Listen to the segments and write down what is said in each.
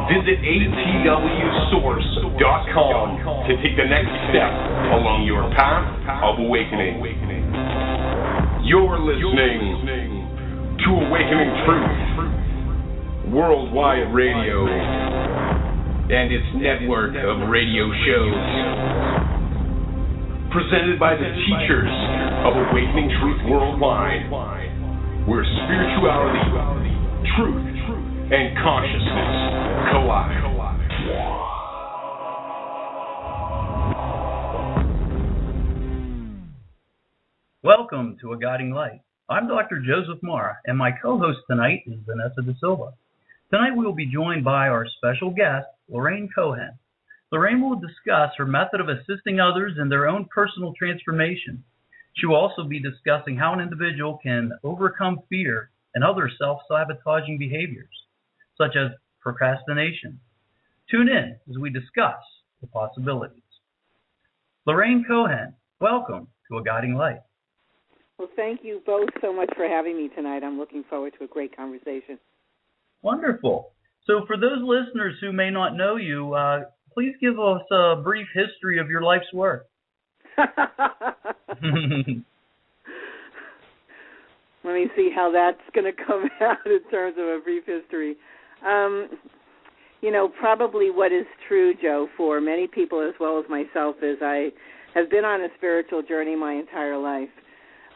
Visit atwsource.com to take the next step along your path of awakening. You're listening to Awakening Truth, Worldwide Radio, and its network of radio shows. Presented by the teachers of Awakening Truth Worldwide, where spirituality, truth, and consciousness collide. Welcome to A Guiding Light. I'm Dr. Joseph Marra, and my co-host tonight is Vanessa Da Silva. Tonight we will be joined by our special guest, Lorraine Cohen. Lorraine will discuss her method of assisting others in their own personal transformation. She will also be discussing how an individual can overcome fear and other self-sabotaging behaviors, such as procrastination. Tune in as we discuss the possibilities. Lorraine Cohen, welcome to A Guiding Light. Well, thank you both so much for having me tonight. I'm looking forward to a great conversation. Wonderful. So for those listeners who may not know you, please give us a brief history of your life's work. Let me see how that's going to come out in terms of a brief history. Probably what is true, Joe, for many people as well as myself is I have been on a spiritual journey my entire life.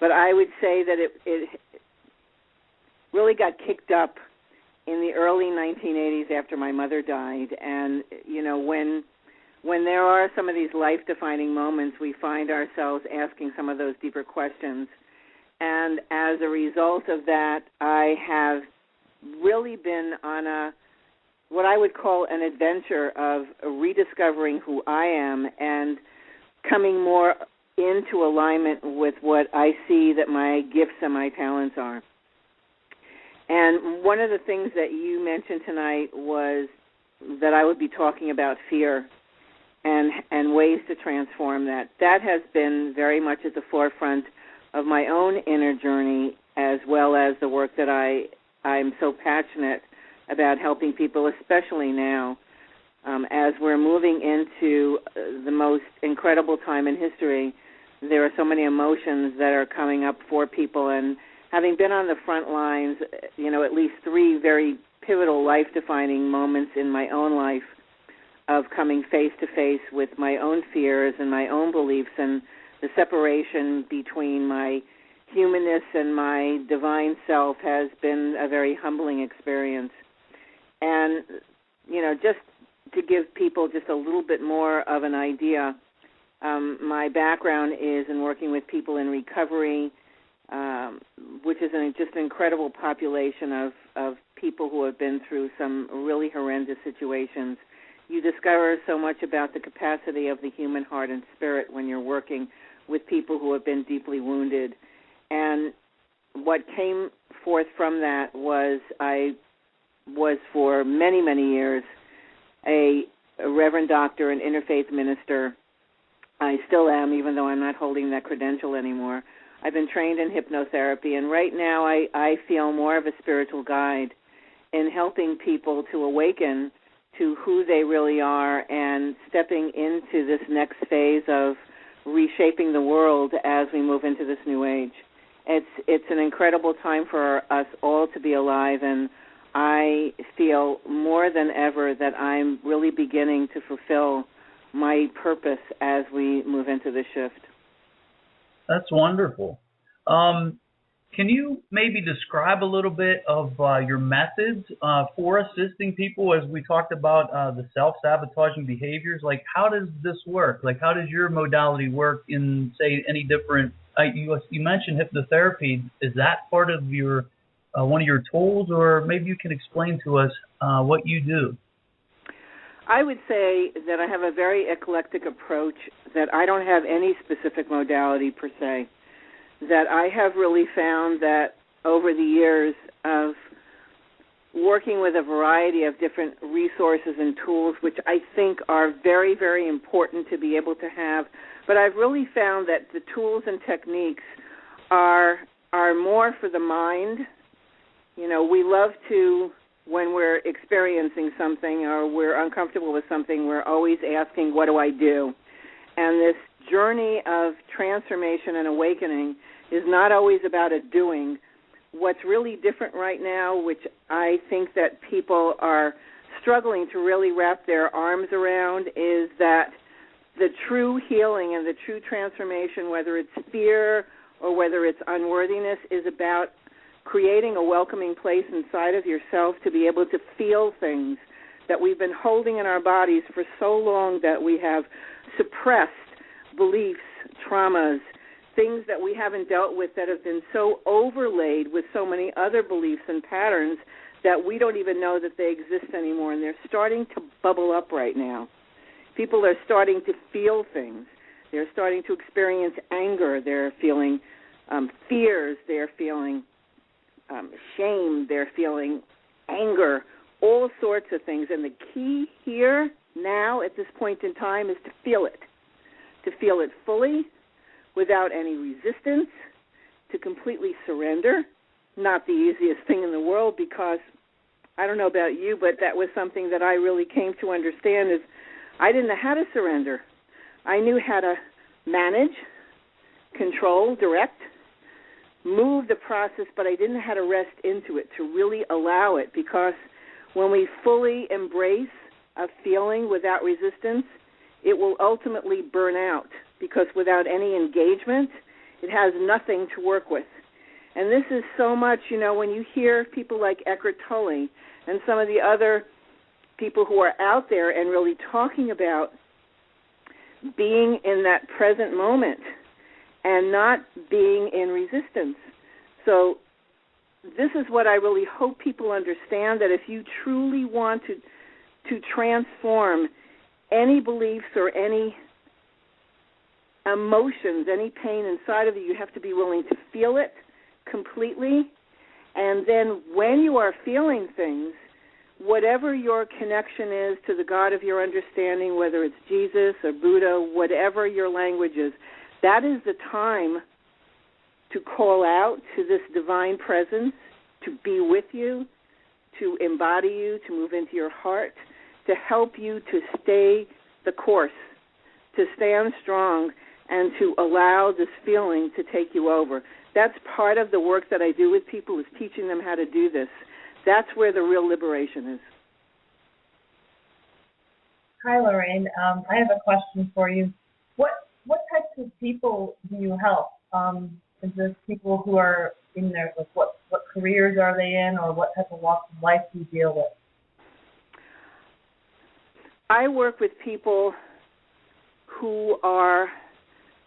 But I would say that it really got kicked up in the early 1980s after my mother died. And, when there are some of these life-defining moments, we find ourselves asking some of those deeper questions. And as a result of that, I have really been on what I would call an adventure of rediscovering who I am and coming more into alignment with what I see that my gifts and my talents are. And one of the things that you mentioned tonight was that I would be talking about fear and ways to transform that. That has been very much at the forefront of my own inner journey, as well as the work that I'm so passionate about helping people, especially now, as we're moving into the most incredible time in history. There are so many emotions that are coming up for people, and having been on the front lines, at least three very pivotal life-defining moments in my own life of coming face-to-face with my own fears and my own beliefs and the separation between my humanness and my divine self has been a very humbling experience. And, just to give people just a little bit more of an idea, my background is in working with people in recovery, which is just an incredible population of people who have been through some really horrendous situations. You discover so much about the capacity of the human heart and spirit when you're working with people who have been deeply wounded. And what came forth from that was I was for many, many years a reverend doctor and interfaith minister. I still am, even though I'm not holding that credential anymore. I've been trained in hypnotherapy, and right now I feel more of a spiritual guide in helping people to awaken to who they really are and stepping into this next phase of reshaping the world as we move into this new age. It's an incredible time for us all to be alive, and I feel more than ever that I'm really beginning to fulfill my purpose as we move into this shift. That's wonderful. Can you maybe describe a little bit of your methods for assisting people as we talked about the self-sabotaging behaviors? Like, how does this work? Like, how does your modality work in, say, any different you mentioned hypnotherapy. Is that part of your one of your tools, or maybe you can explain to us what you do? I would say that I have a very eclectic approach, that I don't have any specific modality per se, that I have really found that over the years of working with a variety of different resources and tools, which I think are very, very important to be able to have, but I've really found that the tools and techniques are more for the mind. You know, we love to when we're experiencing something or we're uncomfortable with something, we're always asking, what do I do? And this journey of transformation and awakening is not always about a doing. What's really different right now, which I think that people are struggling to really wrap their arms around, is that the true healing and the true transformation, whether it's fear or whether it's unworthiness, is about creating a welcoming place inside of yourself to be able to feel things that we've been holding in our bodies for so long, that we have suppressed beliefs, traumas, things that we haven't dealt with that have been so overlaid with so many other beliefs and patterns that we don't even know that they exist anymore, and they're starting to bubble up right now. People are starting to feel things. They're starting to experience anger. They're feeling fears. They're feeling shame. They're feeling anger, all sorts of things. And the key here now at this point in time is to feel it fully without any resistance, to completely surrender. Not the easiest thing in the world, because I don't know about you, but that was something that I really came to understand, is I didn't know how to surrender. I knew how to manage, control, direct, move the process, but I didn't know how to rest into it, to really allow it, because when we fully embrace a feeling without resistance, it will ultimately burn out, because without any engagement, it has nothing to work with. And this is so much, when you hear people like Eckhart Tolle and some of the other people who are out there and really talking about being in that present moment and not being in resistance. So this is what I really hope people understand, that if you truly want to transform any beliefs or any emotions, any pain inside of you, you have to be willing to feel it completely. And then when you are feeling things, whatever your connection is to the God of your understanding, whether it's Jesus or Buddha, whatever your language is, that is the time to call out to this divine presence, to be with you, to embody you, to move into your heart, to help you to stay the course, to stand strong, and to allow this feeling to take you over. That's part of the work that I do with people, is teaching them how to do this. That's where the real liberation is. Hi, Lorraine. I have a question for you. What types of people do you help? Is this people who are in their, what careers are they in, or what type of walks of life do you deal with? I work with people who are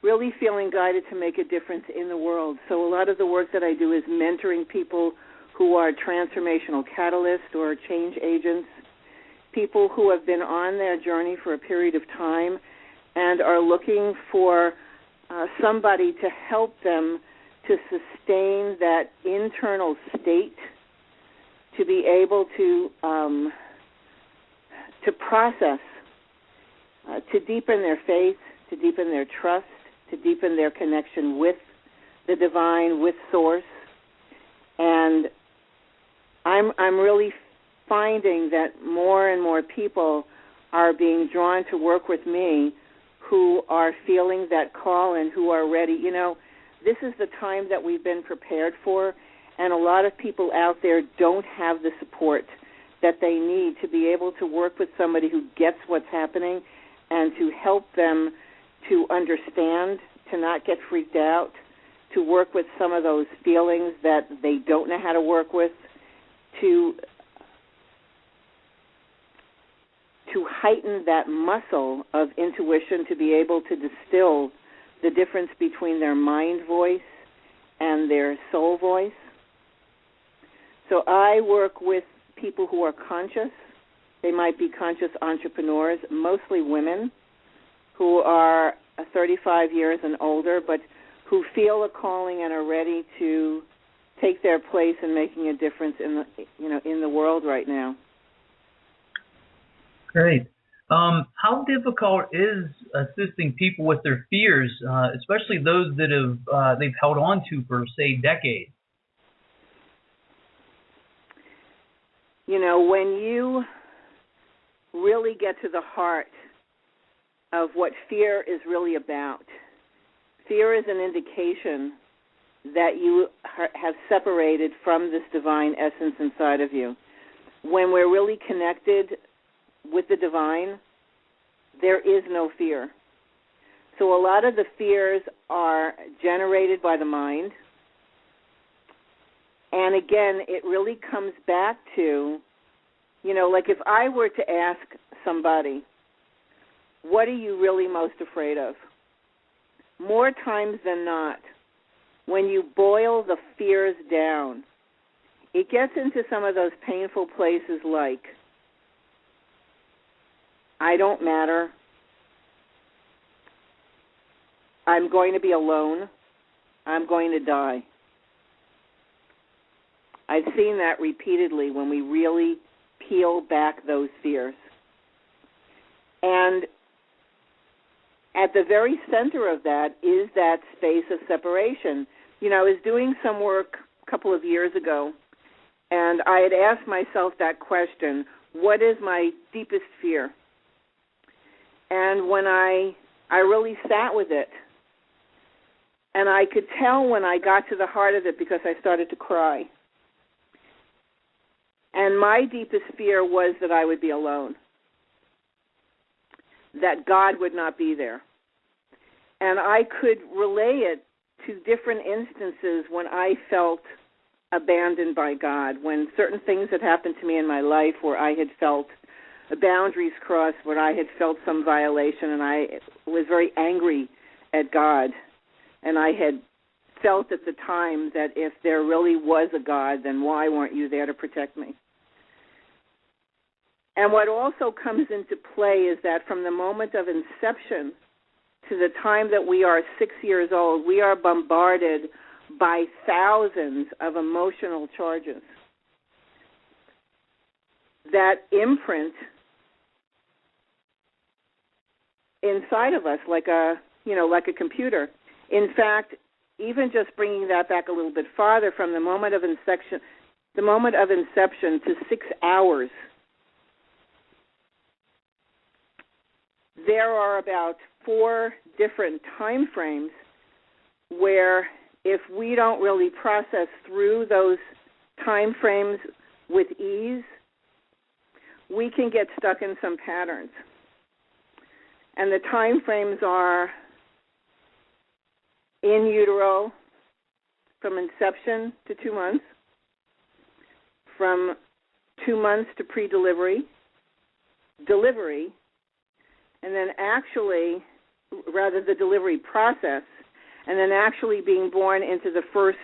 really feeling guided to make a difference in the world. So a lot of the work that I do is mentoring people who are transformational catalysts or change agents, people who have been on their journey for a period of time and are looking for somebody to help them to sustain that internal state, to be able to process, to deepen their faith, to deepen their trust, to deepen their connection with the divine, with Source. And I'm really finding that more and more people are being drawn to work with me who are feeling that call and who are ready. This is the time that we've been prepared for, and a lot of people out there don't have the support that they need to be able to work with somebody who gets what's happening and to help them to understand, to not get freaked out, to work with some of those feelings that they don't know how to work with, to heighten that muscle of intuition, to be able to distill the difference between their mind voice and their soul voice. So I work with people who are conscious. They might be conscious entrepreneurs, mostly women who are 35 years and older, but who feel a calling and are ready to take their place in making a difference in the world right now. Great. How difficult is assisting people with their fears, especially those that they've held on to for, say, decades? You know, when you really get to the heart of what fear is really about, fear is an indication that you have separated from this divine essence inside of you. When we're really connected with the divine, there is no fear. So a lot of the fears are generated by the mind. And again, it really comes back to, you know, like if I were to ask somebody, what are you really most afraid of? More times than not, when you boil the fears down, it gets into some of those painful places like, I don't matter, I'm going to be alone, I'm going to die. I've seen that repeatedly when we really peel back those fears. And at the very center of that is that space of separation. You know, I was doing some work a couple of years ago, and I had asked myself that question, what is my deepest fear? And when I really sat with it, and I could tell when I got to the heart of it because I started to cry. And my deepest fear was that I would be alone, that God would not be there. And I could relay it to different instances when I felt abandoned by God, when certain things had happened to me in my life where I had felt boundaries crossed, where I had felt some violation, and I was very angry at God. And I had felt at the time that if there really was a God, then why weren't you there to protect me? And what also comes into play is that from the moment of inception to the time that we are 6 years old, we are bombarded by thousands of emotional charges that imprint inside of us like a computer. In fact, even just bringing that back a little bit farther, from the moment of inception to 6 hours, there are about 4 different time frames where if we don't really process through those time frames with ease, we can get stuck in some patterns. And the time frames are in utero, from inception to 2 months, from 2 months to pre-delivery, delivery, and then the delivery process, and then actually being born into the first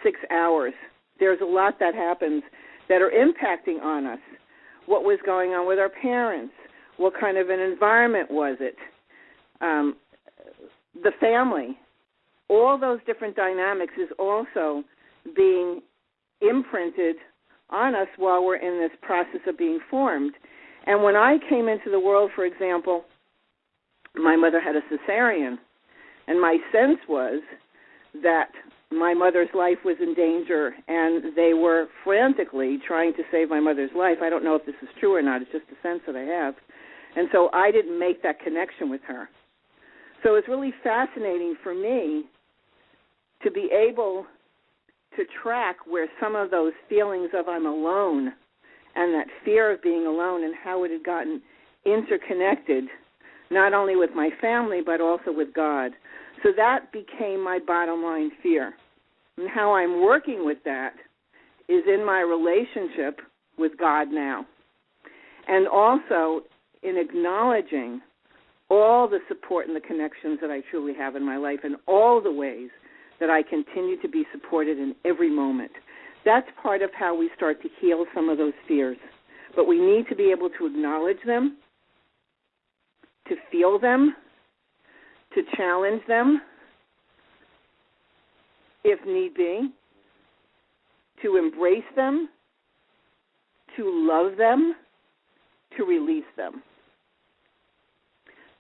6 hours. There's a lot that happens that are impacting on us. What was going on with our parents? What kind of an environment was it? The family. All those different dynamics is also being imprinted on us while we're in this process of being formed. And when I came into the world, for example, my mother had a cesarean, and my sense was that my mother's life was in danger, and they were frantically trying to save my mother's life. I don't know if this is true or not. It's just a sense that I have. And so I didn't make that connection with her. So it's really fascinating for me to be able to track where some of those feelings of I'm alone and that fear of being alone and how it had gotten interconnected, not only with my family but also with God. So that became my bottom line fear. And how I'm working with that is in my relationship with God now. And also in acknowledging all the support and the connections that I truly have in my life and all the ways that I continue to be supported in every moment. That's part of how we start to heal some of those fears. But we need to be able to acknowledge them, to feel them, to challenge them, if need be, to embrace them, to love them, to release them.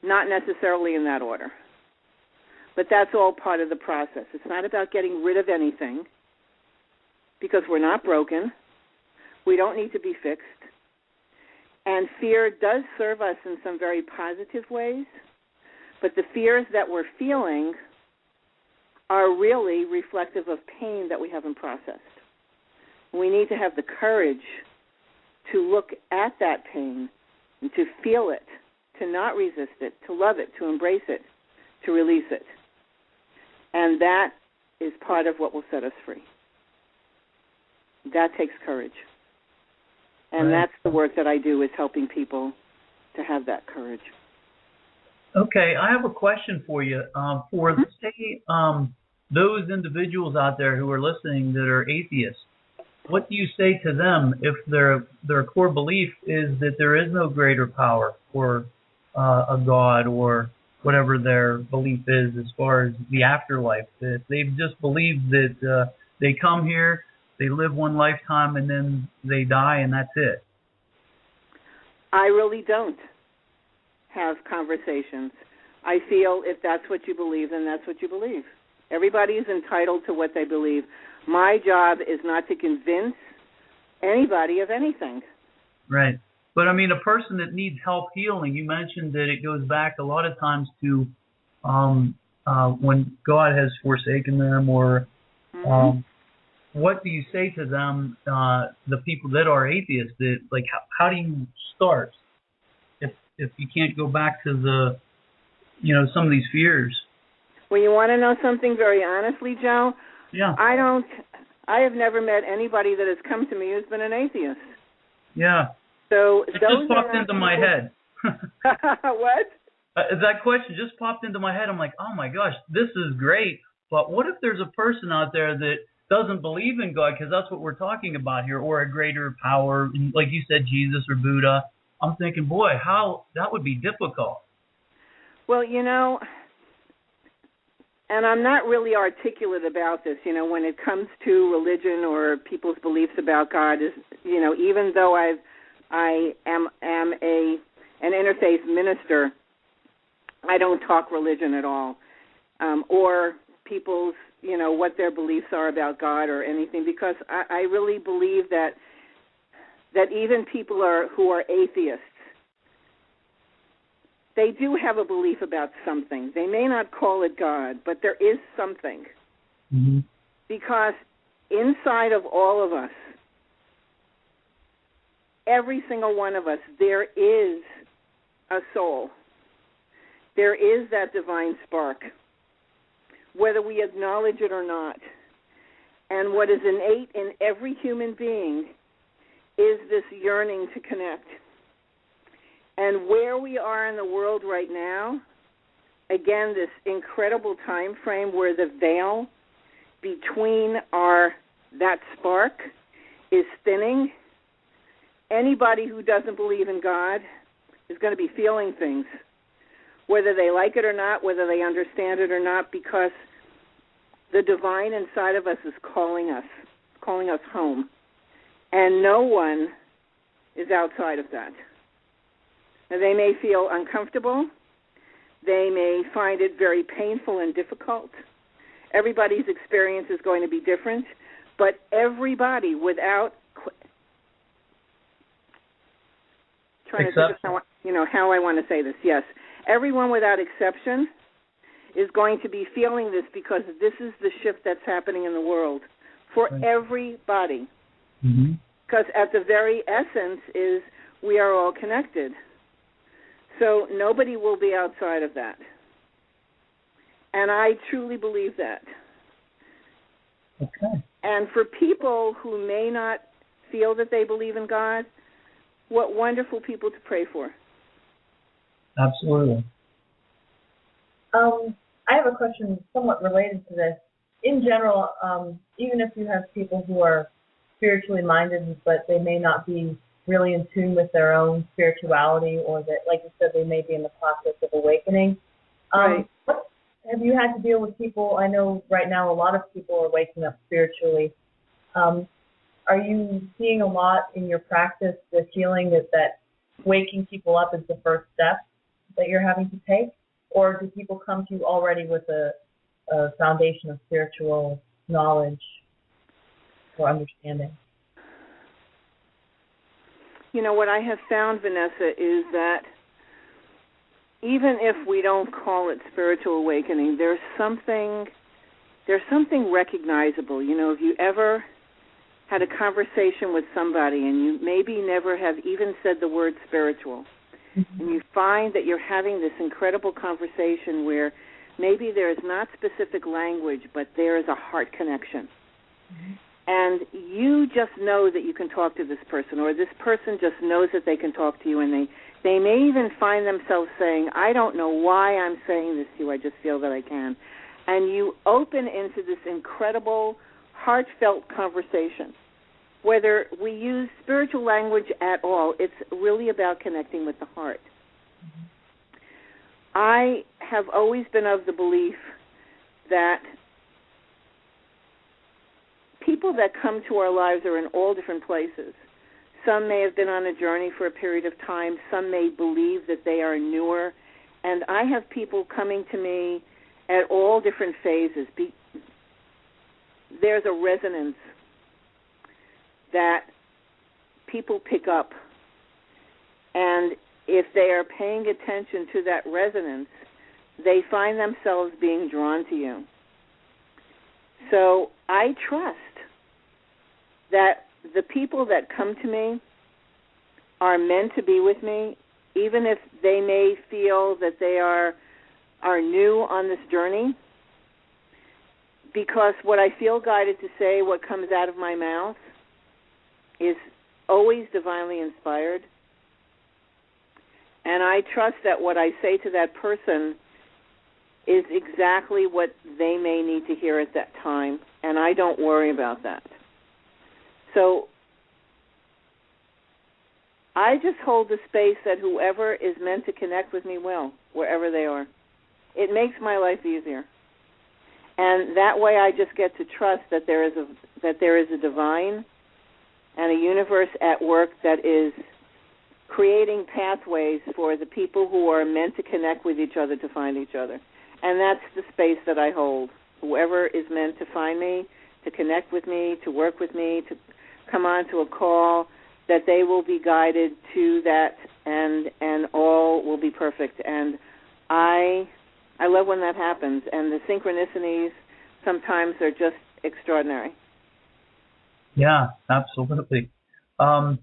Not necessarily in that order. But that's all part of the process. It's not about getting rid of anything, because we're not broken. We don't need to be fixed. And fear does serve us in some very positive ways, but the fears that we're feeling are really reflective of pain that we haven't processed. We need to have the courage to look at that pain and to feel it, to not resist it, to love it, to embrace it, to release it. And that is part of what will set us free. That takes courage. And that's the work that I do, is helping people to have that courage. Okay, I have a question for you. For, say, those individuals out there who are listening that are atheists, what do you say to them if their core belief is that there is no greater power or a God or whatever their belief is as far as the afterlife? That they've just believed that they come here, they live one lifetime, and then they die, and that's it. I really don't have conversations. I feel if that's what you believe, then that's what you believe. Everybody is entitled to what they believe. My job is not to convince anybody of anything. Right. But, I mean, a person that needs help healing, you mentioned that it goes back a lot of times to when God has forsaken them, or what do you say to them, the people that are atheists, that, like, how do you start if you can't go back to the, some of these fears? Well, you want to know something very honestly, Joe? Yeah. I have never met anybody that has come to me who's been an atheist. Yeah. So it just popped into my head. What? That question just popped into my head. I'm like, oh my gosh, this is great. But what if there's a person out there that doesn't believe in God, because that's what we're talking about here, or a greater power, like you said, Jesus or Buddha? I'm thinking, boy, how that would be difficult. Well, and I'm not really articulate about this, when it comes to religion or people's beliefs about God. Is even though I am an interfaith minister, I don't talk religion at all, or people's what their beliefs are about God or anything, because I really believe that even people who are atheists, they do have a belief about something. They may not call it God, but there is something. Mm-hmm. Because inside of all of us, every single one of us, there is a soul. There is that divine spark, whether we acknowledge it or not. And what is innate in every human being is this yearning to connect. And where we are in the world right now, again, this incredible time frame where the veil between that spark is thinning, anybody who doesn't believe in God is going to be feeling things, whether they like it or not, whether they understand it or not, because the divine inside of us is calling us home. And no one is outside of that. Now, they may feel uncomfortable. They may find it very painful and difficult. Everybody's experience is going to be different, but everybody without trying to think of how I want to say this. Yes, everyone without exception is going to be feeling this, because this is the shift that's happening in the world for everybody. Mm-hmm. Because at the very essence is we are all connected. So nobody will be outside of that. And I truly believe that. Okay. And for people who may not feel that they believe in God, what wonderful people to pray for. Absolutely. I have a question somewhat related to this. In general, even if you have people who are spiritually minded, but they may not be really in tune with their own spirituality, or that, like you said, they may be in the process of awakening. Right. What have you had to deal with people? I know right now a lot of people are waking up spiritually. Are you seeing a lot in your practice, the feeling that waking people up is the first step that you're having to take? Or do people come to you already with a foundation of spiritual knowledge or understanding? what I have found, Vanessa, is that even if we don't call it spiritual awakening, there's something recognizable. If you ever had a conversation with somebody and you maybe never have even said the word spiritual, and you find that you're having this incredible conversation where maybe there is not specific language, but there is a heart connection. And you just know that you can talk to this person, or this person just knows that they can talk to you, and they may even find themselves saying, I don't know why I'm saying this to you, I just feel that I can. And you open into this incredible, heartfelt conversation. Whether we use spiritual language at all, it's really about connecting with the heart. I have always been of the belief that people that come to our lives are in all different places. Some may have been on a journey for a period of time. Some may believe that they are newer. And I have people coming to me at all different phases. There's a resonance that people pick up. And if they are paying attention to that resonance, they find themselves being drawn to you. So I trust that the people that come to me are meant to be with me, even if they may feel that they are new on this journey, because what I feel guided to say, what comes out of my mouth, is always divinely inspired. And I trust that what I say to that person is exactly what they may need to hear at that time, and I don't worry about that. So I just hold the space that whoever is meant to connect with me will, wherever they are. It makes my life easier. And that way I just get to trust that there is a divine and a universe at work that is creating pathways for the people who are meant to connect with each other to find each other. And that's the space that I hold. Whoever is meant to find me, to connect with me, to work with me, to come on to a call, that they will be guided to that, and all will be perfect. And I love when that happens. And the synchronicities sometimes are just extraordinary. Yeah, absolutely. I'm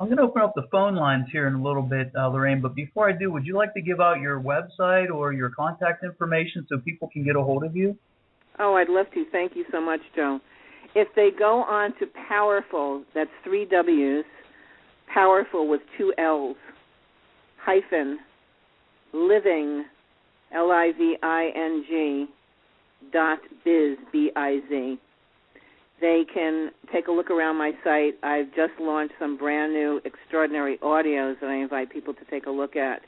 going to open up the phone lines here in a little bit, Lorraine, but before I do, would you like to give out your website or your contact information so people can get a hold of you? Oh, I'd love to. Thank you so much, Joe. If they go on to Powerful, that's 3 W's, Powerful with 2 L's, hyphen, living, LIVING, .biz, BIZ. They can take a look around my site. I've just launched some brand new extraordinary audios that I invite people to take a look at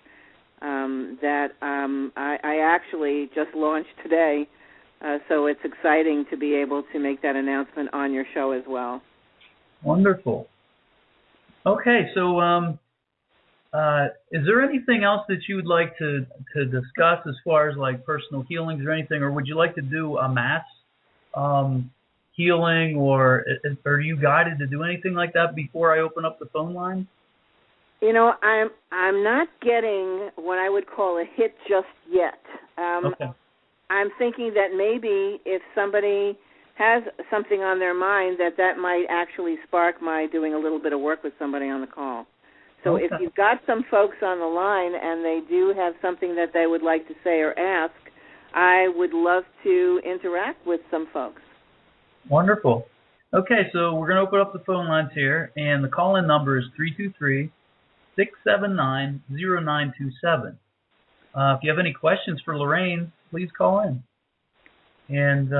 I actually just launched today, so it's exciting to be able to make that announcement on your show as well. Wonderful. Okay, so is there anything else that you would like to discuss as far as like personal healings or anything, or would you like to do a mass healing, or are you guided to do anything like that before I open up the phone line? I'm not getting what I would call a hit just yet. Okay. I'm thinking that maybe if somebody has something on their mind, that might actually spark my doing a little bit of work with somebody on the call. So okay. If you've got some folks on the line and they do have something that they would like to say or ask, I would love to interact with some folks. Wonderful. Okay, so we're going to open up the phone lines here, and the call-in number is 323-679-0927. If you have any questions for Lorraine, please call in. And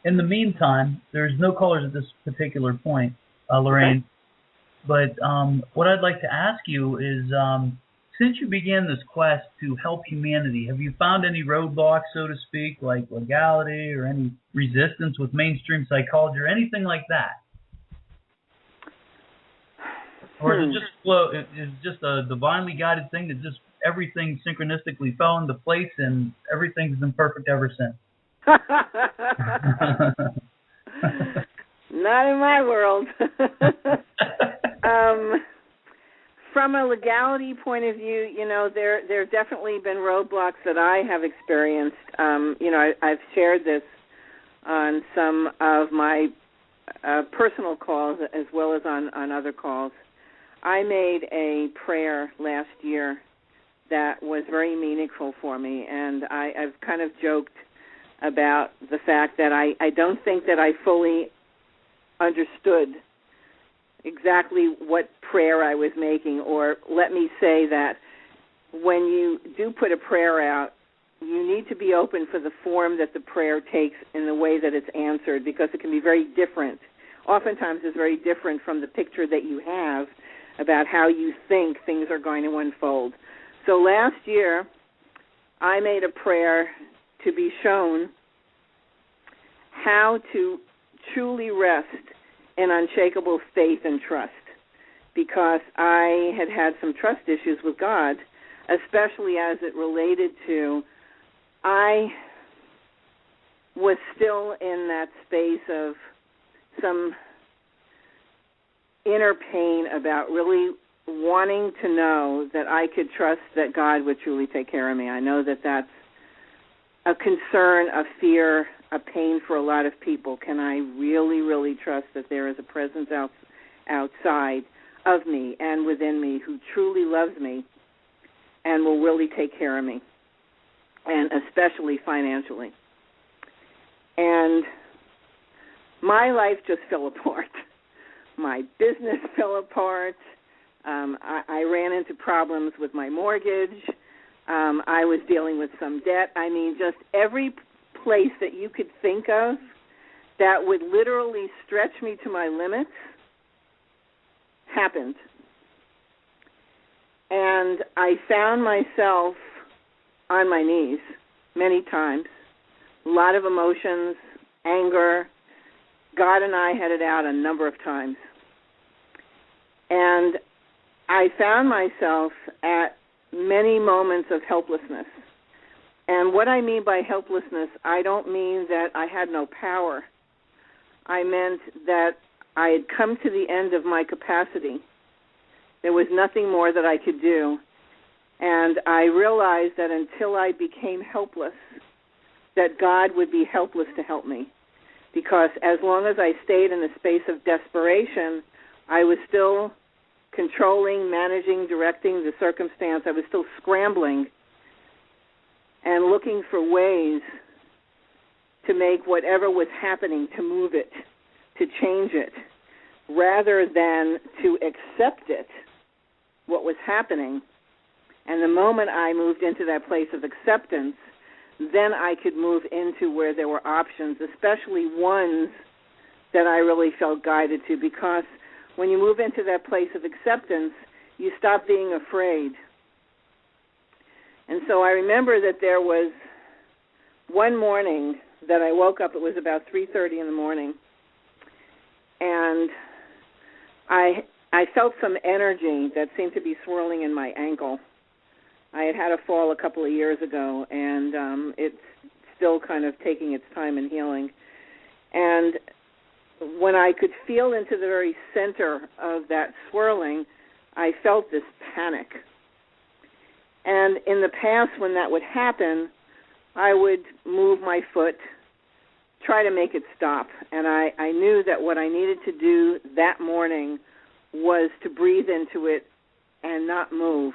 in the meantime, there's no callers at this particular point, Lorraine. Okay. But what I'd like to ask you is, since you began this quest to help humanity, have you found any roadblocks, so to speak, like legality or any resistance with mainstream psychology or anything like that? Or is it just flow? Is it just a divinely guided thing that just everything synchronistically fell into place and everything's been perfect ever since? Not in my world. from a legality point of view, there have definitely been roadblocks that I have experienced. I've shared this on some of my personal calls as well as on other calls. I made a prayer last year that was very meaningful for me, and I've kind of joked about the fact that I don't think that I fully understood exactly what prayer I was making, or let me say that when you do put a prayer out, you need to be open for the form that the prayer takes in the way that it's answered, because it can be very different. Oftentimes it's very different from the picture that you have about how you think things are going to unfold. So last year, I made a prayer to be shown how to truly rest in unshakable faith and trust, because I had some trust issues with God, especially as it related to I was still in that space of some inner pain about really wanting to know that I could trust that God would truly take care of me. I know that that's a concern, a fear, a pain for a lot of people. Can I really, really trust that there is a presence outside of me and within me who truly loves me and will really take care of me, and especially financially? And my life just fell apart. My business fell apart. I ran into problems with my mortgage. I was dealing with some debt. I mean, just every place that you could think of that would literally stretch me to my limits happened. And I found myself on my knees many times, a lot of emotions, anger. God and I had it out a number of times. And I found myself at many moments of helplessness. And what I mean by helplessness, I don't mean that I had no power. I meant that I had come to the end of my capacity. There was nothing more that I could do. And I realized that until I became helpless, that God would be helpless to help me. Because as long as I stayed in a space of desperation, I was still controlling, managing, directing the circumstance. I was still scrambling and looking for ways to make whatever was happening, to move it, to change it, rather than to accept it, what was happening. And the moment I moved into that place of acceptance, then I could move into where there were options, especially ones that I really felt guided to, because when you move into that place of acceptance, you stop being afraid. And so I remember that there was one morning that I woke up. It was about 3:30 in the morning, and I felt some energy that seemed to be swirling in my ankle. I had a fall a couple of years ago, and it's still kind of taking its time in healing. And when I could feel into the very center of that swirling, I felt this panic. And in the past, when that would happen, I would move my foot, try to make it stop. And I knew that what I needed to do that morning was to breathe into it and not move,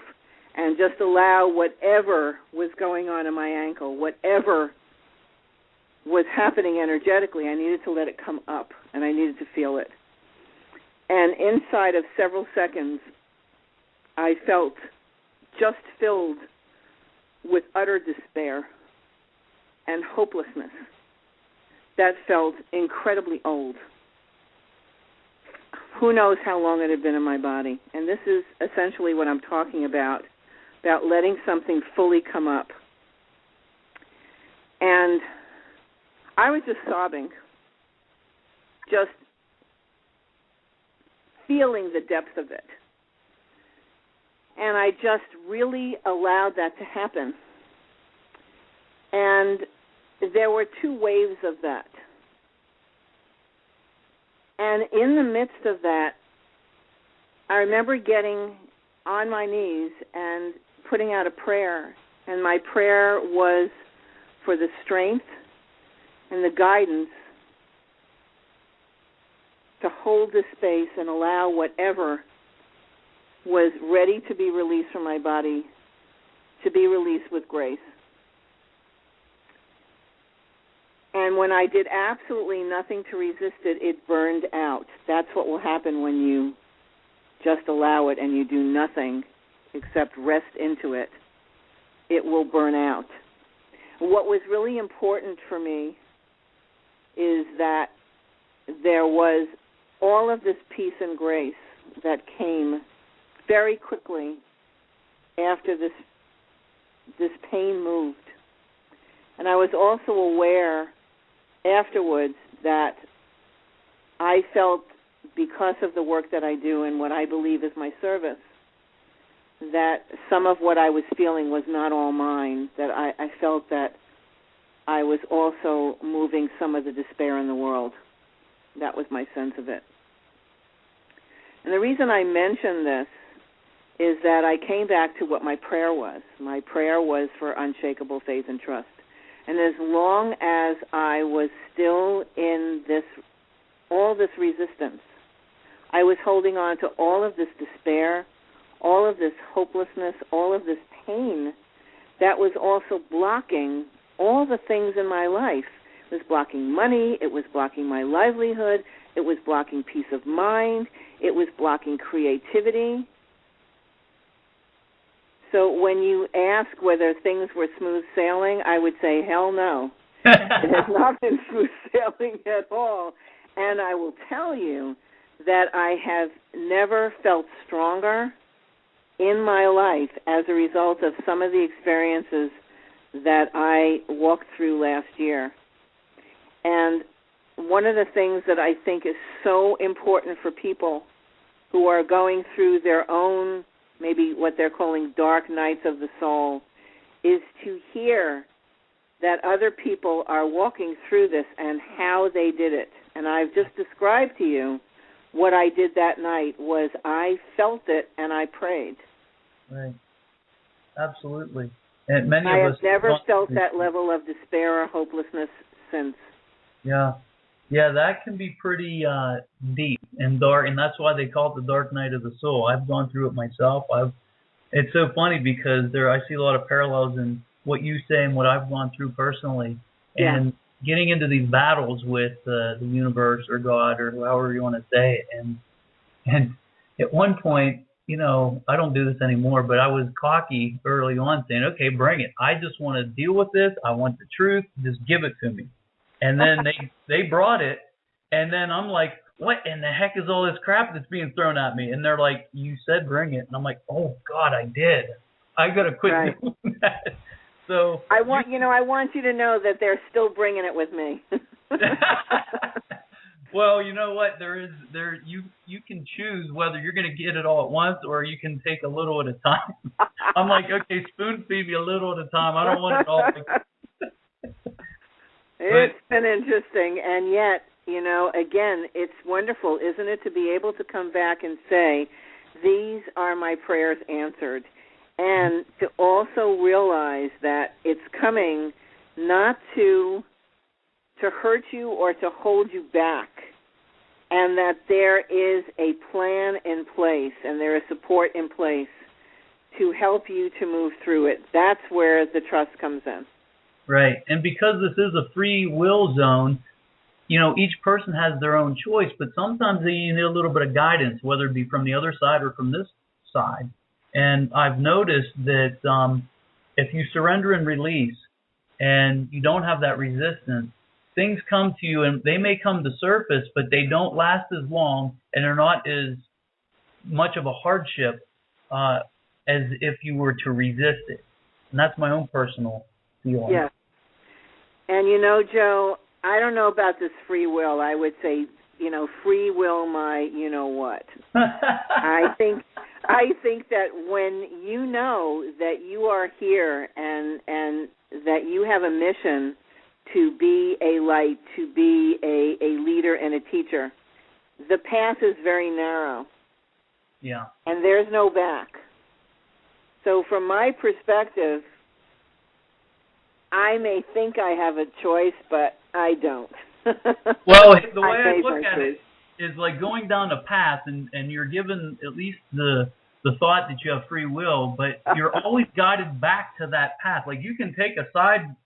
and just allow whatever was going on in my ankle, whatever was happening energetically, I needed to let it come up, and I needed to feel it. And inside of several seconds, I felt just filled with utter despair and hopelessness that felt incredibly old. Who knows how long it had been in my body? And this is essentially what I'm talking about letting something fully come up. And I was just sobbing, just feeling the depth of it. And I just really allowed that to happen. And there were two waves of that. And in the midst of that, I remember getting on my knees and putting out a prayer. And my prayer was for the strength and the guidance to hold this space and allow whatever was ready to be released from my body to be released with grace. And when I did absolutely nothing to resist it, it burned out. That's what will happen when you just allow it and you do nothing except rest into it. It will burn out. What was really important for me is that there was all of this peace and grace that came very quickly after this pain moved. And I was also aware afterwards that I felt, because of the work that I do and what I believe is my service, that some of what I was feeling was not all mine, that I felt that I was also moving some of the despair in the world. That was my sense of it. And the reason I mention this is that I came back to what my prayer was. My prayer was for unshakable faith and trust. And as long as I was still in all this resistance, I was holding on to all of this despair, all of this hopelessness, all of this pain that was also blocking all the things in my life. It was blocking money, it was blocking my livelihood, it was blocking peace of mind, it was blocking creativity. So when you ask whether things were smooth sailing, I would say, hell no. It has not been smooth sailing at all. And I will tell you that I have never felt stronger in my life as a result of some of the experiences that I walked through last year. And one of the things that I think is so important for people who are going through their own, maybe what they're calling dark nights of the soul, is to hear that other people are walking through this and how they did it. And I've just described to you what I did that night was I felt it and I prayed. Right. Absolutely. And many I of us have never felt that level of despair or hopelessness since. Yeah. Yeah, that can be pretty deep and dark, and that's why they call it the dark night of the soul. I've gone through it myself. It's so funny because I see a lot of parallels in what you say and what I've gone through personally. Yeah. And getting into these battles with the universe or God or however you want to say it. And at one point, I don't do this anymore, but I was cocky early on saying, okay, bring it. I just want to deal with this. I want the truth. Just give it to me. And then they brought it, and then I'm like, what in the heck is all this crap that's being thrown at me? And they're like, you said bring it. And I'm like, oh, God, I did. I got to quit doing that. So I want you to know that they're still bringing it with me. Well, you know what? You can choose whether you're going to get it all at once or you can take a little at a time. I'm like, okay, spoon feed me a little at a time. I don't want it all. It's been interesting, and yet, again, it's wonderful, isn't it, to be able to come back and say, these are my prayers answered, and to also realize that it's coming not to hurt you or to hold you back, and that there is a plan in place and there is support in place to help you to move through it. That's where the trust comes in. Right. And because this is a free will zone, each person has their own choice, but sometimes they need a little bit of guidance, whether it be from the other side or from this side. And I've noticed that if you surrender and release and you don't have that resistance, things come to you and they may come to surface, but they don't last as long and they're not as much of a hardship as if you were to resist it. And that's my own personal feeling. Yeah. And Joe, I don't know about this free will. I would say, free will my what. I think that when you know that you are here and that you have a mission to be a light, to be a leader and a teacher, the path is very narrow. Yeah. And there's no back. So from my perspective, I may think I have a choice, but I don't. Well, the way I look at it is like going down a path, and you're given at least the thought that you have free will, but you're always guided back to that path. Like you can take a side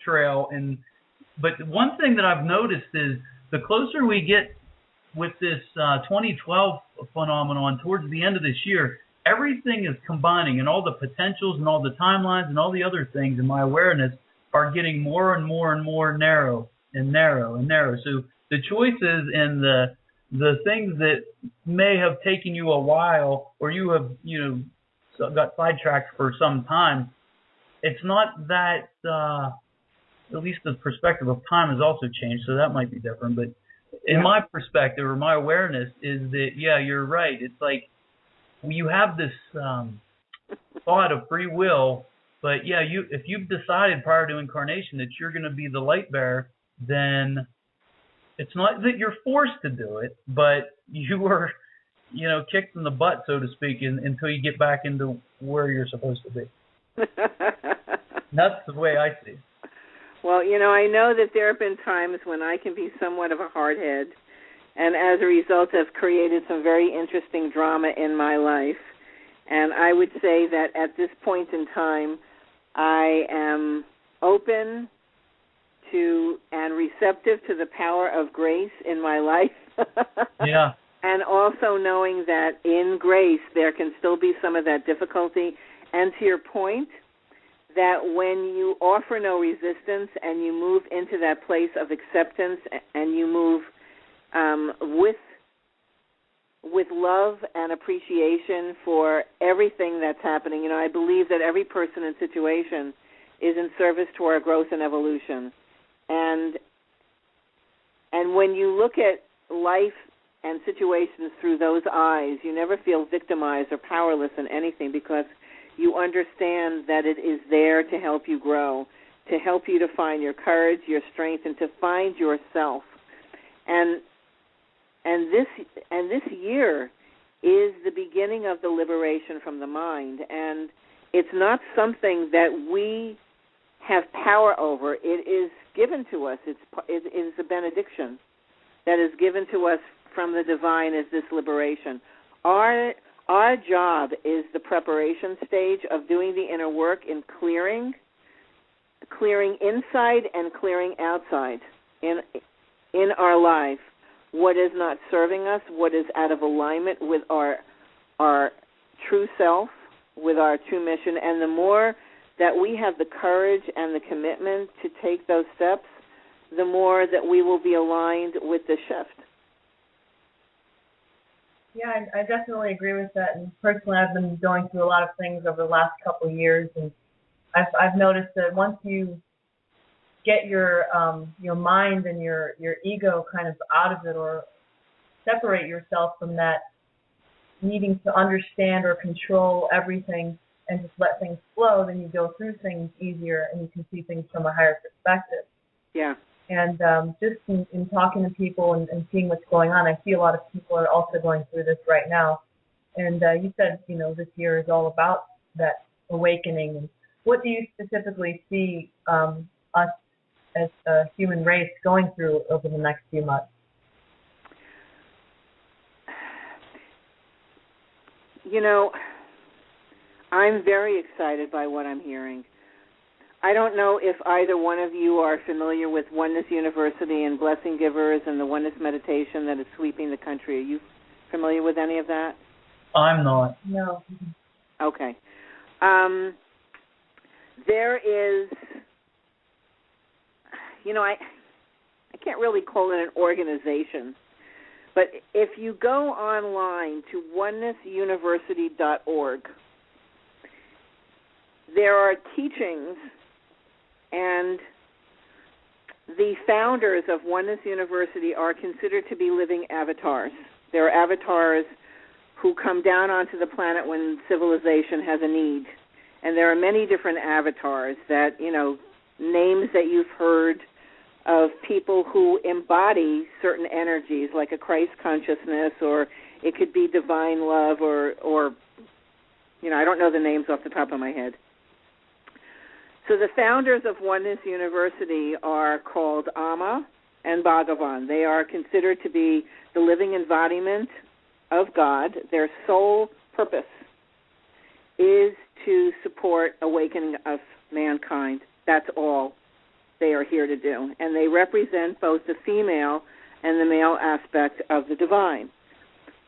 trail, but one thing that I've noticed is the closer we get with this 2012 phenomenon towards the end of this year, everything is combining, and all the potentials and all the timelines and all the other things in my awareness are getting more and more and more narrow and narrow and narrow. So the choices and the things that may have taken you a while, or you have got sidetracked for some time, it's not that. At least the perspective of time has also changed, so that might be different. But in my perspective or my awareness is that, yeah, you're right. It's like you have this thought of free will, but yeah, if you've decided prior to incarnation that you're going to be the light bearer, then it's not that you're forced to do it, but you were, kicked in the butt, so to speak, until you get back into where you're supposed to be. That's the way I see it. Well, I know that there have been times when I can be somewhat of a hardhead, and as a result have created some very interesting drama in my life. And I would say that at this point in time, I am open to and receptive to the power of grace in my life. Yeah. And also knowing that in grace there can still be some of that difficulty. And to your point, that when you offer no resistance and you move into that place of acceptance and you move with love and appreciation for everything that's happening, I believe that every person and situation is in service to our growth and evolution. And when you look at life and situations through those eyes, you never feel victimized or powerless in anything, because you understand that it is there to help you grow, to help you to find your courage, your strength, and to find yourself. And this year is the beginning of the liberation from the mind, and it's not something that we have power over. It is given to us. It is a benediction that is given to us from the divine as this liberation. Our job is the preparation stage of doing the inner work in clearing inside and clearing outside in our life what is not serving us, what is out of alignment with our true self, with our true mission. And the more that we have the courage and the commitment to take those steps, the more that we will be aligned with the shift. Yeah, I definitely agree with that. And personally, I've been going through a lot of things over the last couple of years, and I've noticed that once you get your mind and your ego kind of out of it, or separate yourself from that needing to understand or control everything and just let things flow, then you go through things easier and you can see things from a higher perspective. Yeah. And just in talking to people and seeing what's going on, I see a lot of people are also going through this right now. And you said, this year is all about that awakening. And what do you specifically see us as a human race going through over the next few months? I'm very excited by what I'm hearing. I don't know if either one of you are familiar with Oneness University and Blessing Givers and the Oneness Meditation that is sweeping the country. Are you familiar with any of that? I'm not. No. Okay. There is, I can't really call it an organization, but if you go online to onenessuniversity.org, there are teachings, and the founders of Oneness University are considered to be living avatars. They're avatars who come down onto the planet when civilization has a need. And there are many different avatars that, names that you've heard of people who embody certain energies, like a Christ consciousness, or it could be divine love, or I don't know the names off the top of my head. So the founders of Oneness University are called Amma and Bhagavan. They are considered to be the living embodiment of God. Their sole purpose is to support awakening of mankind. That's all they are here to do. And they represent both the female and the male aspect of the divine.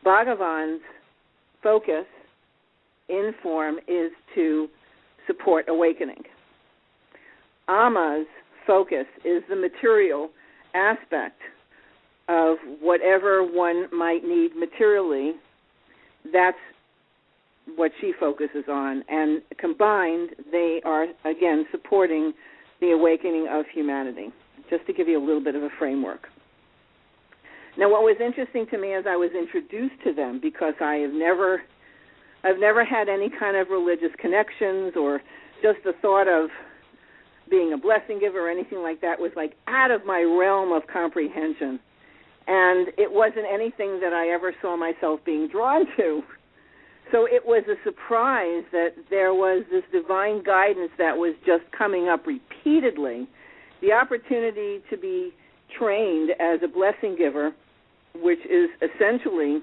Bhagavan's focus in form is to support awakening. Amma's focus is the material aspect of whatever one might need materially. That's what she focuses on. And combined, they are, again, supporting the awakening of humanity, just to give you a little bit of a framework. Now, what was interesting to me as I was introduced to them, because I've never had any kind of religious connections or just the thought of being a blessing giver or anything like that was like out of my realm of comprehension. And it wasn't anything that I ever saw myself being drawn to. So it was a surprise that there was this divine guidance that was just coming up repeatedly. The opportunity to be trained as a blessing giver, which is essentially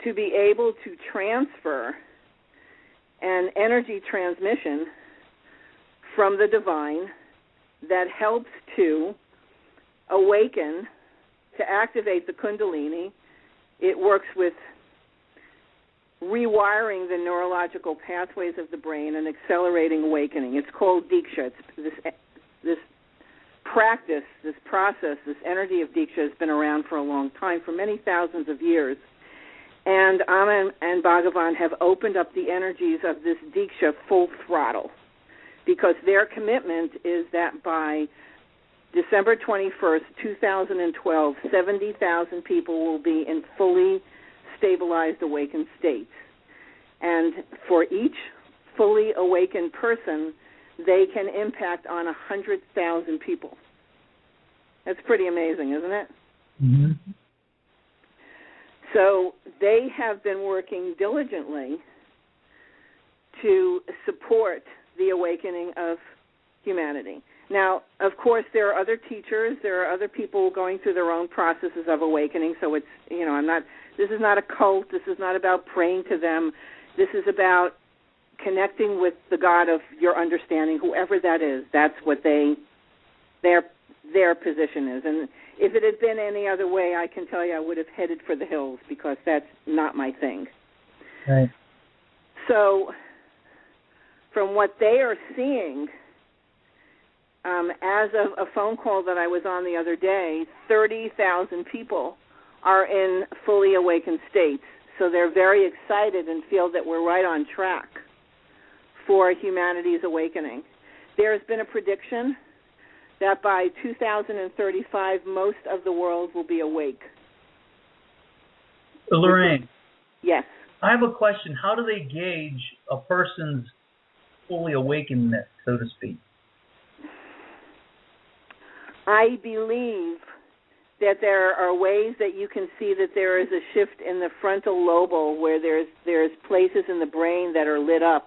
to be able to transfer an energy transmission from the divine that helps to awaken, to activate the Kundalini. It works with rewiring the neurological pathways of the brain and accelerating awakening. It's called Diksha. This practice, this process, this energy of Diksha has been around for a long time, for many thousands of years. And Amma and Bhagavan have opened up the energies of this Diksha full throttle, because their commitment is that by December 21st, 2012, 70,000 people will be in fully stabilized awakened states. And for each fully awakened person, they can impact on 100,000 people. That's pretty amazing, isn't it? Mm-hmm. So they have been working diligently to support the awakening of humanity. Now, of course, there are other teachers, there are other people going through their own processes of awakening, so it's, this is not a cult, this is not about praying to them, this is about connecting with the God of your understanding, whoever that is. That's what their position is. And if it had been any other way, I can tell you I would have headed for the hills, because that's not my thing. Right. So from what they are seeing, as of a phone call that I was on the other day, 30,000 people are in fully awakened states. So they're very excited and feel that we're right on track for humanity's awakening. There's been a prediction that by 2035, most of the world will be awake. Lorraine. Yes. I have a question. How do they gauge a person's fully awakenedness, so to speak? I believe that there are ways that you can see that there is a shift in the frontal lobule, where there's places in the brain that are lit up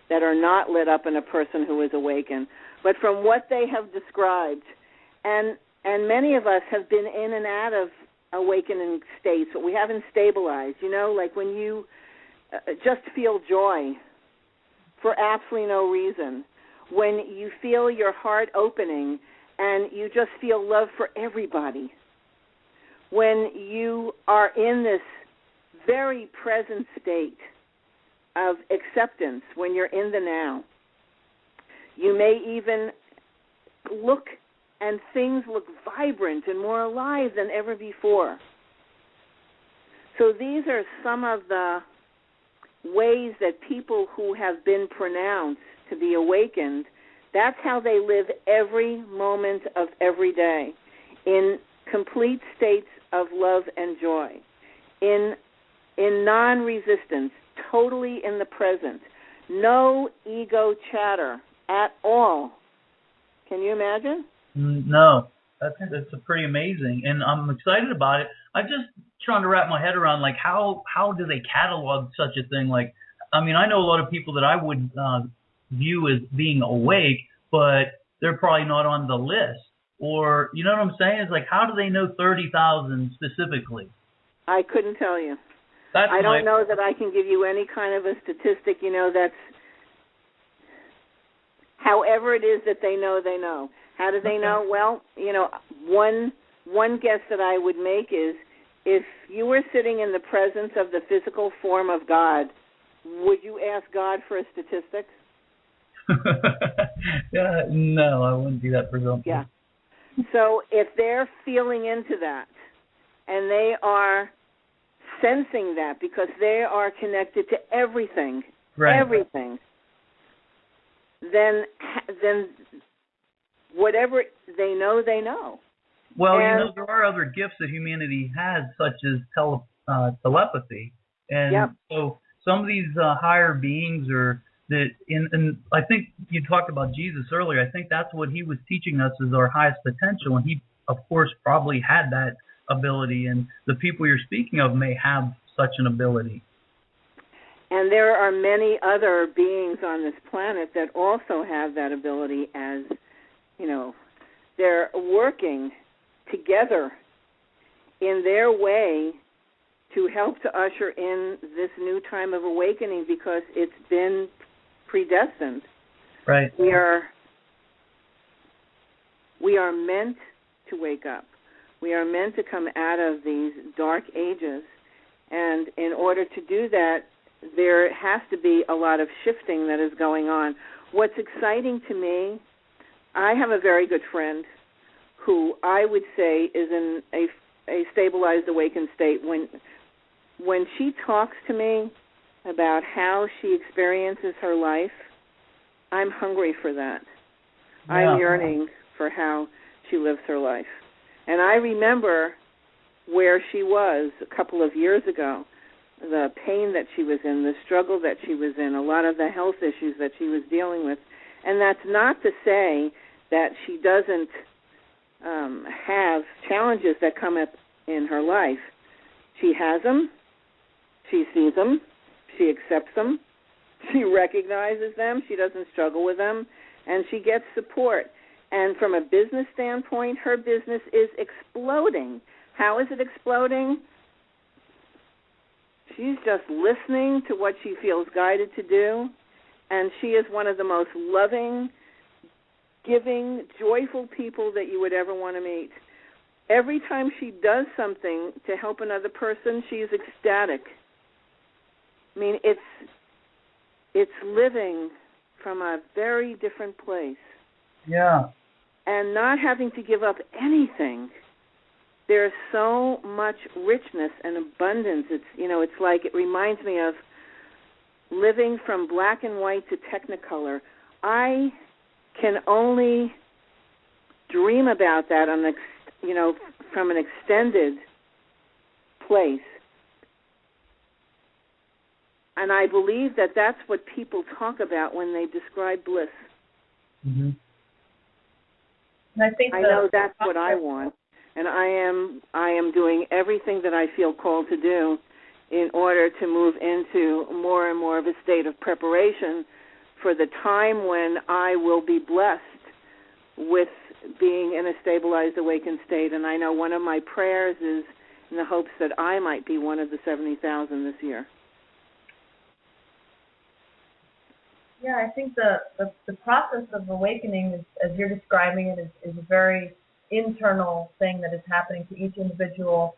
that are not lit up in a person who is awakened. But from what they have described, and many of us have been in and out of awakening states, but we haven't stabilized. Like when you just feel joy for absolutely no reason, when you feel your heart opening and you just feel love for everybody, when you are in this very present state of acceptance, when you're in the now. You may even look, and things look vibrant and more alive than ever before. So these are some of the ways that people who have been pronounced to be awakened, that's how they live every moment of every day, in complete states of love and joy, in non-resistance, totally in the present, no ego chatter at all. Can you imagine? No. That's pretty amazing, and I'm excited about it. I'm just trying to wrap my head around, like, how do they catalog such a thing? Like, I mean, I know a lot of people that I would view as being awake, but they're probably not on the list. Or, you know what I'm saying? It's like, how do they know 30,000 specifically? I couldn't tell you. I don't know that I can give you any kind of a statistic, that's however it is that they know they know. How do they know? Well, one guess that I would make is if you were sitting in the presence of the physical form of God, would you ask God for a statistic? Yeah, no, I wouldn't do that for something. Yeah. So if they're feeling into that and they are sensing that because they are connected to everything, everything, then whatever they know, they know. Well, there are other gifts that humanity has, such as telepathy, and so some of these higher beings are that. And I think you talked about Jesus earlier. I think that's what he was teaching us is our highest potential, and he, of course, probably had that ability. And the people you're speaking of may have such an ability. And there are many other beings on this planet that also have that ability as, they're working together in their way to help to usher in this new time of awakening because it's been predestined. Right. We are meant to wake up. We are meant to come out of these dark ages. And in order to do that, there has to be a lot of shifting that is going on. What's exciting to me, I have a very good friend who I would say is in a stabilized, awakened state. When she talks to me about how she experiences her life, I'm hungry for that. Yeah. I'm yearning for how she lives her life. And I remember where she was a couple of years ago, the pain that she was in, the struggle that she was in, a lot of the health issues that she was dealing with. And that's not to say that she doesn't have challenges that come up in her life. She has them, she sees them, she accepts them, she recognizes them, she doesn't struggle with them, and she gets support. And from a business standpoint, her business is exploding. How is it exploding? She's just listening to what she feels guided to do, and she is one of the most loving, giving, joyful people that you would ever want to meet. Every time she does something to help another person, she is ecstatic. I mean, it's living from a very different place. Yeah. And not having to give up anything. There's so much richness and abundance. It's like it reminds me of living from black and white to Technicolor. I can only dream about that from an extended place. And I believe that that's what people talk about when they describe bliss. Mm-hmm. And I know that's what I want. And I am doing everything that I feel called to do in order to move into more and more of a state of preparation for the time when I will be blessed with being in a stabilized, awakened state. And I know one of my prayers is in the hopes that I might be one of the 70,000 this year. Yeah, I think the process of awakening, as you're describing it, is a very internal thing that is happening to each individual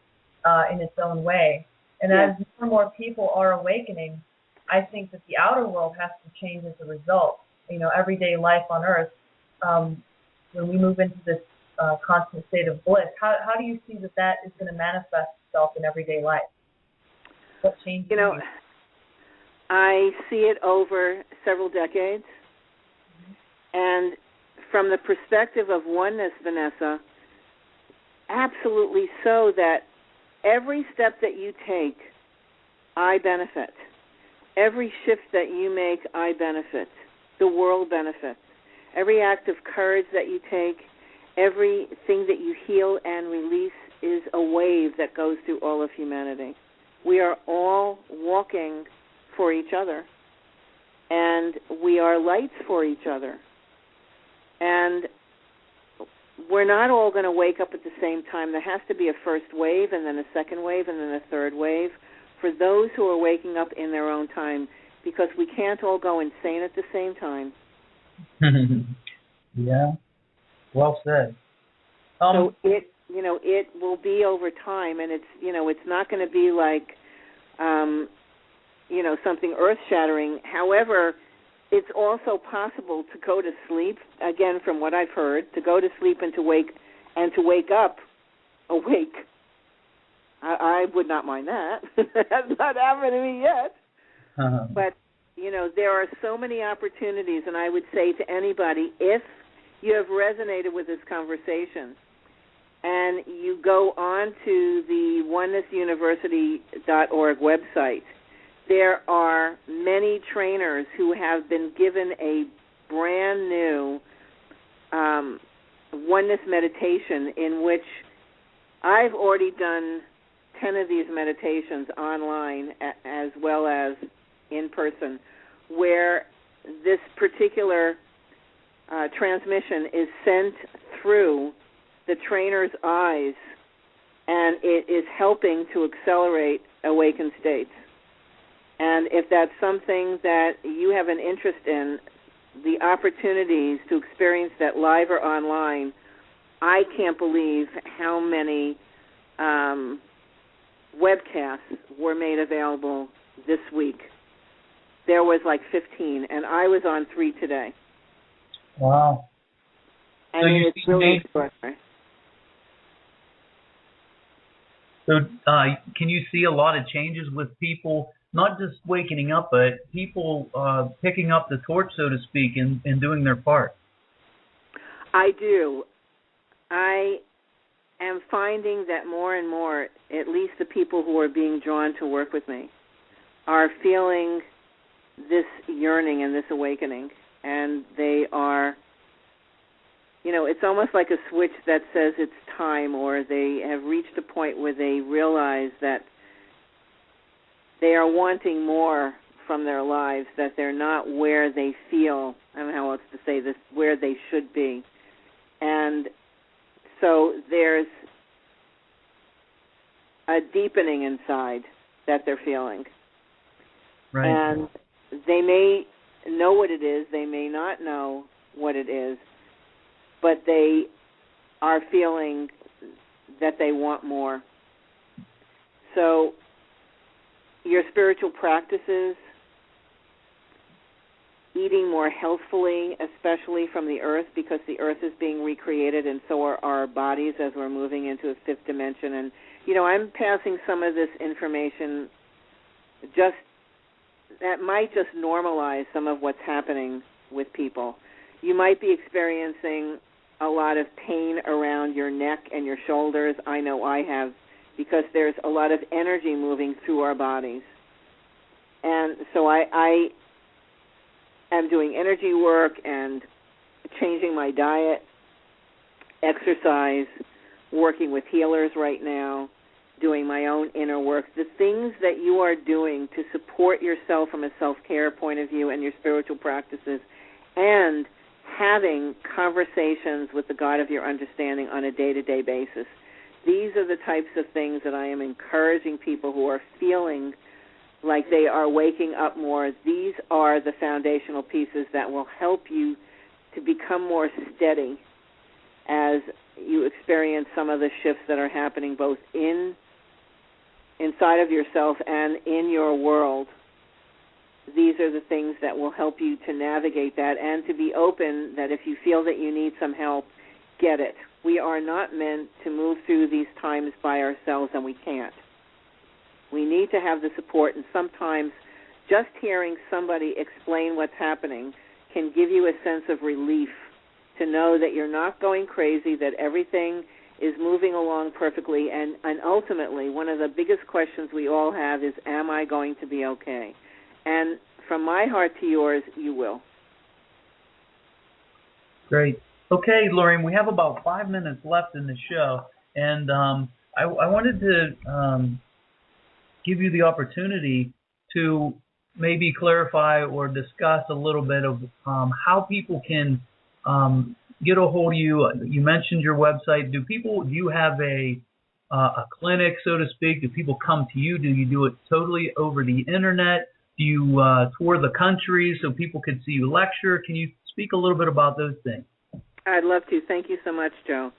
in its own way. And as more and more people are awakening, I think that the outer world has to change as a result. Everyday life on Earth, when we move into this constant state of bliss, how do you see that is going to manifest itself in everyday life? What changes? I see it over several decades. And from the perspective of oneness, Vanessa, absolutely so that every step that you take, I benefit. Every shift that you make, I benefit. The world benefits. Every act of courage that you take, everything that you heal and release is a wave that goes through all of humanity. We are all walking for each other, and we are lights for each other. And we're not all going to wake up at the same time. There has to be a first wave and then a second wave and then a third wave for those who are waking up in their own time, because we can't all go insane at the same time. Yeah, well said. So it will be over time, and it's not going to be like, something earth-shattering. However, it's also possible to go to sleep, again, from what I've heard, to go to sleep and to wake up awake. I would not mind that. That's not happened to me yet. Uh-huh. But, there are so many opportunities, and I would say to anybody, if you have resonated with this conversation and you go on to the onenessuniversity.org website, there are many trainers who have been given a brand new oneness meditation, in which I've already done 10 of these meditations online as well as in person, where this particular transmission is sent through the trainer's eyes, and it is helping to accelerate awakened states. And if that's something that you have an interest in, the opportunities to experience that live or online, I can't believe how many webcasts were made available this week. There was like 15, and I was on 3 today. Wow. And it's really extraordinary. So can you see a lot of changes with people, not just waking up, but people picking up the torch, so to speak, and doing their part? I do. I am finding that more and more, at least the people who are being drawn to work with me, are feeling this yearning and this awakening. And they are, it's almost like a switch that says it's time, or they have reached a point where they realize that they are wanting more from their lives, that they're not where they feel, I don't know how else to say this, where they should be. And so there's a deepening inside that they're feeling. Right. And they may know what it is, they may not know what it is, but they are feeling that they want more. So your spiritual practices, eating more healthfully, especially from the earth, because the earth is being recreated, and so are our bodies as we're moving into a fifth dimension. And, I'm passing some of this information that might just normalize some of what's happening with people. You might be experiencing a lot of pain around your neck and your shoulders. I know I have, because there's a lot of energy moving through our bodies. And so I am doing energy work and changing my diet, exercise, working with healers right now, doing my own inner work. The things that you are doing to support yourself from a self-care point of view and your spiritual practices, and having conversations with the God of your understanding on a day-to-day basis. These are the types of things that I am encouraging people who are feeling like they are waking up more. These are the foundational pieces that will help you to become more steady as you experience some of the shifts that are happening both inside of yourself and in your world. These are the things that will help you to navigate that, and to be open that if you feel that you need some help, get it. We are not meant to move through these times by ourselves, and we can't. We need to have the support, and sometimes just hearing somebody explain what's happening can give you a sense of relief to know that you're not going crazy, that everything is moving along perfectly, and ultimately one of the biggest questions we all have is, am I going to be okay? And from my heart to yours, you will. Great. Okay, Lorraine, we have about 5 minutes left in the show, and I wanted to give you the opportunity to maybe clarify or discuss a little bit of how people can get a hold of you. You mentioned your website. Do you have a clinic, so to speak? Do people come to you? Do you do it totally over the internet? Do you tour the country so people can see you lecture? Can you speak a little bit about those things? I'd love to. Thank you so much, Joe.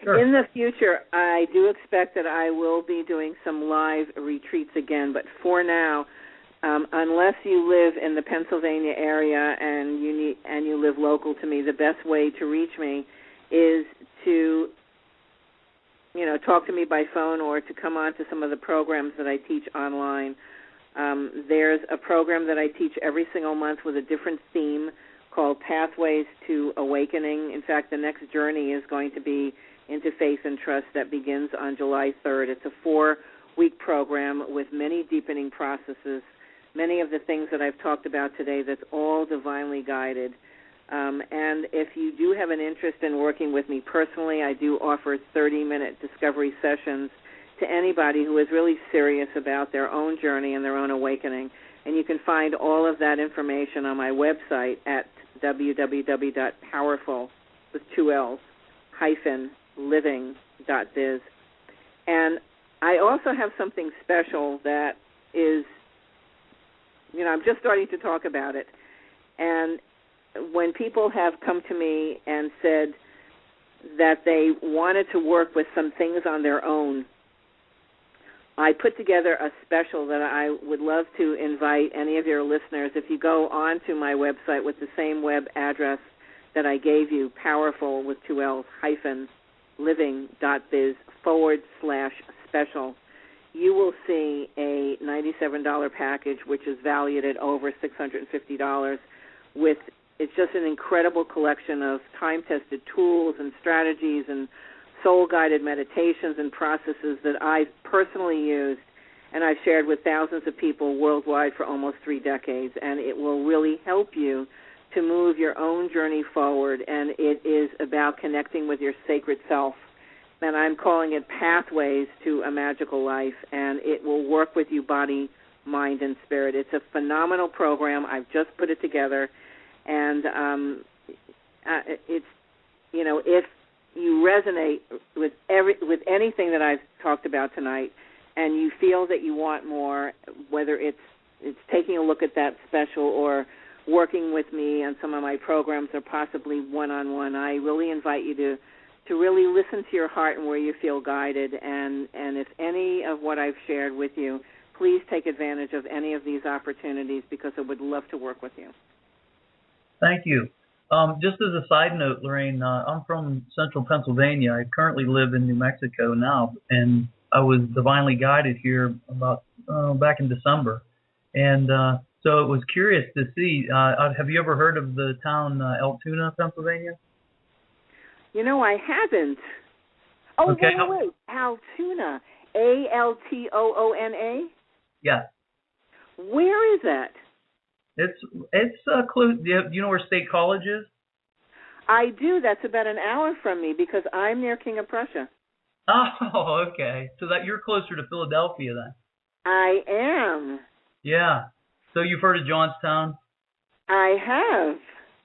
Sure. In the future, I do expect that I will be doing some live retreats again, but for now, unless you live in the Pennsylvania area and you live local to me, the best way to reach me is to talk to me by phone or to come on to some of the programs that I teach online. There's a program that I teach every single month with a different theme called Pathways to Awakening. In fact, the next journey is going to be into faith and trust that begins on July 3rd. It's a 4-week program with many deepening processes, many of the things that I've talked about today, that's all divinely guided. And if you do have an interest in working with me personally, I do offer 30-minute discovery sessions to anybody who is really serious about their own journey and their own awakening. And you can find all of that information on my website at www.powerful, with 2 L's, -living.biz. And I also have something special that is, I'm just starting to talk about it. And when people have come to me and said that they wanted to work with some things on their own, I put together a special that I would love to invite any of your listeners. If you go on to my website with the same web address that I gave you, powerful with 2 L's, -living.biz/special, you will see a $97 package, which is valued at over $650 it's just an incredible collection of time-tested tools and strategies and soul-guided meditations and processes that I've personally used and I've shared with thousands of people worldwide for almost 3 decades. And it will really help you to move your own journey forward. And it is about connecting with your sacred self. And I'm calling it Pathways to a Magical Life. And it will work with you body, mind, and spirit. It's a phenomenal program. I've just put it together. And it's, if you resonate with anything that I've talked about tonight, and you feel that you want more, whether it's taking a look at that special or working with me on some of my programs or possibly one-on-one, I really invite you to really listen to your heart and where you feel guided. And if any of what I've shared with you, please take advantage of any of these opportunities, because I would love to work with you. Thank you. Just as a side note, Lorraine, I'm from central Pennsylvania. I currently live in New Mexico now, and I was divinely guided here about back in December. And so it was curious to see, have you ever heard of the town Altoona, Pennsylvania? I haven't. Oh, okay. wait. Altoona. Altoona? Yeah. Where is that? It's close. Do you know where State College is? I do. That's about an hour from me because I'm near King of Prussia. Oh, okay. So that you're closer to Philadelphia then. I am. Yeah. So you've heard of Johnstown? I have.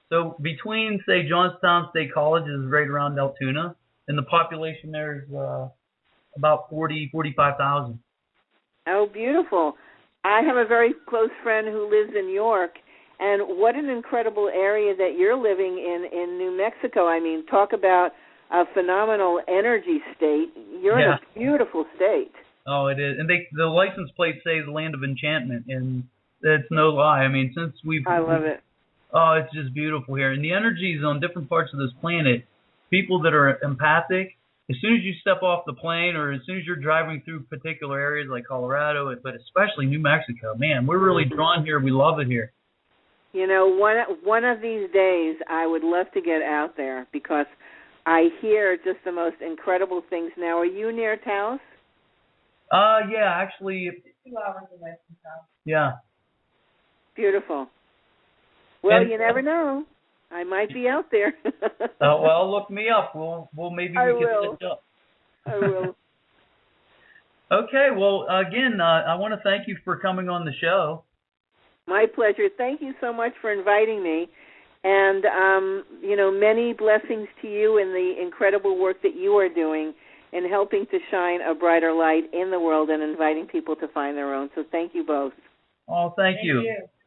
So between, say, Johnstown State College is right around Altoona, and the population there is about 45,000. Oh, beautiful. I have a very close friend who lives in York, and what an incredible area that you're living in New Mexico. I mean, talk about a phenomenal energy state. You're in a beautiful state. Oh, it is. And the license plates say the land of enchantment, and it's no lie. I mean, since I love it. Oh, it's just beautiful here. And the energies on different parts of this planet, people that are empathic, as soon as you step off the plane or as soon as you're driving through particular areas like Colorado, but especially New Mexico, man, we're really drawn here. We love it here. One of these days I would love to get out there because I hear just the most incredible things. Now, are you near Taos? Yeah, actually. 2 hours away from Taos. Yeah. Beautiful. Well, you never know. I might be out there. Well, look me up. Maybe we can catch up. I will. Okay. Well, again, I want to thank you for coming on the show. My pleasure. Thank you so much for inviting me. And, many blessings to you in the incredible work that you are doing in helping to shine a brighter light in the world and inviting people to find their own. So thank you both. Oh, thank you.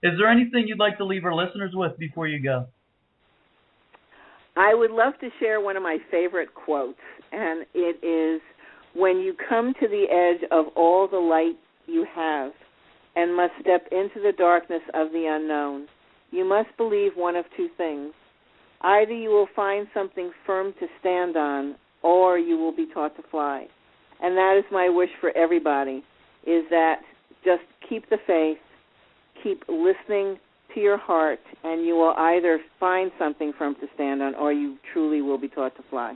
Is there anything you'd like to leave our listeners with before you go? I would love to share one of my favorite quotes, and it is, when you come to the edge of all the light you have and must step into the darkness of the unknown, you must believe one of two things. Either you will find something firm to stand on, or you will be taught to fly. And that is my wish for everybody, is that just keep the faith, keep listening to your heart, and you will either find something firm to stand on, or you truly will be taught to fly.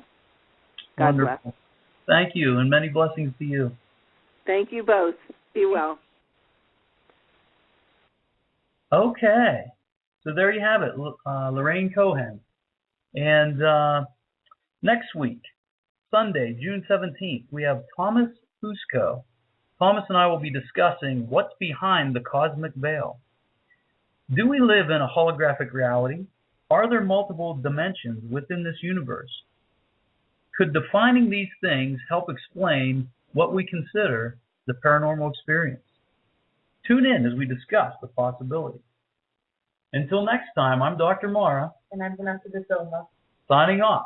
God Wonderful. bless. Thank you, and many blessings to you. Thank you both. Be well. Okay. So there you have it, Lorraine Cohen. And next week, Sunday, June 17th, we have Thomas Fusco. Thomas and I will be discussing what's behind the cosmic veil. Do we live in a holographic reality? Are there multiple dimensions within this universe? Could defining these things help explain what we consider the paranormal experience? Tune in as we discuss the possibilities. Until next time, I'm Dr. Marra. And I'm Vanessa De Silva. Signing off.